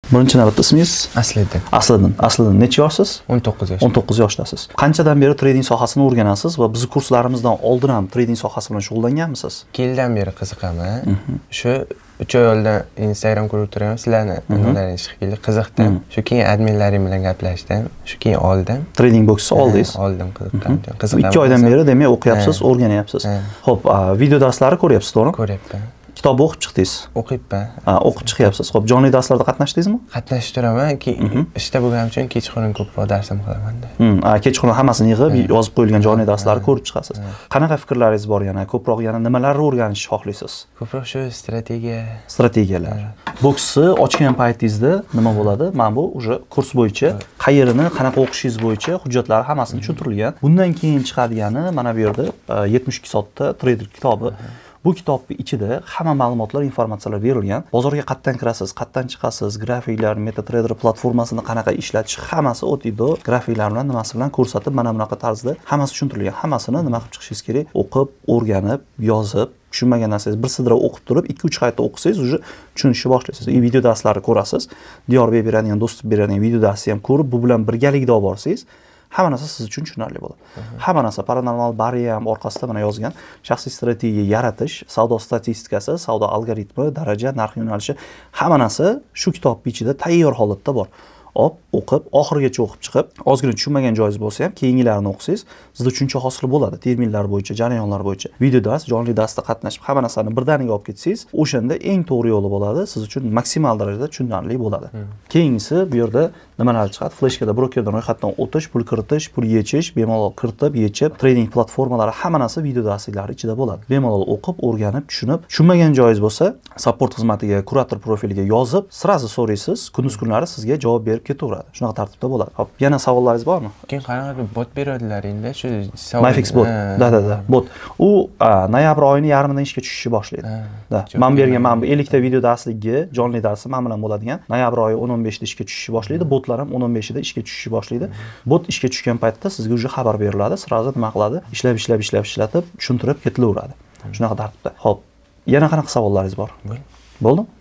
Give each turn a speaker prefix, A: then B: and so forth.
A: Birinchi navbatda ismingiz?
B: Asliddin.
A: Asliddin. Necha yoshsiz?
B: 19 yosh.
A: 19 yoshdasiz. Qanchadan beri trading sohasini o'rganasiz va bizning kurslarimizdan oldin ham trading sohasi bilan shug'ullanganmisiz?
B: Yildan beri qiziqaman. Shu 3 oy oldin Instagram ko'rib turaman, sizlarni an'analarni shekilli qiziqdim. Shu keyin adminlaring bilan gaplashdim. Shu keyin oldim.
A: Trading boxni oldingiz?
B: Oldim, qiziqdim.
A: 2 oydan beri demak o'qiyapsiz, o'rganyapsiz. Xo'p, video darslari ko'ryapsiz, to'g'rimi?
B: Ko'ryapman.
A: Kitobni o'qib chiqdingiz?
B: O'qiyapman.
A: O'qib chiqyapsiz. Xo'p, jonli darslarda qatnashdingizmi?
B: Qatnashib turaman. Ishda bo'lganim uchun kechqurun ko'proq darsim qilaman-da.
A: Kechqurun hammasini yig'ib, yozib qo'yilgan jonli darslarni ko'rib chiqasiz. Qanaqa fikrlaringiz bor yana? Ko'proq yana nimalarni o'rganishni xohlaysiz?
B: Ko'proq shu
A: strategiyalar. Boksni ochgan paytingizda nima bo'ladi? Mana bu o'sha kurs bo'yicha qayerini, qanaqa o'qishingiz bo'yicha hujjatlari hammasini tushuntirilgan. Bundan keyin chiqadigani mana bu yerda 72 soatda trader kitobi. Bu kitobning ichida hamma ma'lumotlar, informatsiyalar berilgan. Bozorga qayerdan kirasiz, qayerdan chiqasiz, grafiklar, MetaTrader platformasini qanaqa ishlatish, hammasi o'tida grafiklar bilan nimasi bilan ko'rsatib, mana bunaqa tarzda hammasi tushuntirilgan. Hammasini nima qilib chiqishingiz kerak? O'qib, o'rganib, yozib, tushunmagan narsangiz bir sidra o'qib turib, 2-3 qayta o'qisangiz, uje tushunishni boshlaysiz. Video darslarni ko'rasiz. Diyorbek beradigan, Do'stov beradigan video darsni ham ko'rib, bu bilan birgalikda olib borsangiz, hamma narsa siz uchun tushunarli bo'ladi. Hamma narsa paranormal bariya ham orqasida mana yozgan. Shaxsiy strategiya yaratish, savdo statistikasi, savdo algoritmi, daraja, narx yo'nalishi, hamma narsa shu kitobning ichida tayyor holatda bor. O'qib, oxirigacha o'qib chiqib, ozgina tushunmagan joyingiz bo'lsa ham, keyingilarini o'qisangiz, sizda tushuncha hosil bo'ladi. Terminlar bo'yicha, jarayonlar bo'yicha. Video dars, jonli darsda qatnashib, hamma narsani birdaniga olib ketsangiz, o'shanda eng to'g'ri yo'li bo'ladi, siz uchun maksimal darajada tushunarli bo'ladi. Keyingisi bu yerda nimalar chiqadi? Fleshkada brokerdan ro'yxatdan o'tish, pul kiritish, pul yechish, bemalol kiritib, yechib, trading platformalari hamma narsa video darslari ichida bo'ladi. Bemalol o'qib, o'rganib, tushunib, tushunmagan joyingiz bo'lsa, support xizmatiga, kurator profiliga yozib, sirazi so'raysiz, kunduz kunlari sizga javob berib ketaveradi. Shunaqa tartibda bo'ladi. Xo'p, yana savollaringiz bormi?
B: Keyin qanaqa bot beradilar endi shu
A: MyFix bot. Da. Bot. U noyabr oyining yarmidan ishga tushishni boshlaydi. Men bergan bu 50 ta video darsligi, jonli darsi men bilan bo'ladigan. Noyabr oyi 10-15 da ishga tushishni boshlaydi. Botlar ham 10-15 da ishga tushishni boshlaydi. Bot ishga tushgan paytda sizga uje xabar beriladi. Sirazi nima qiladi? Ishlatib, tushuntirib ketilaveradi. Shunaqa tartibda. Xo'p, yana qanaqa savollaringiz bor? Bo'ldi?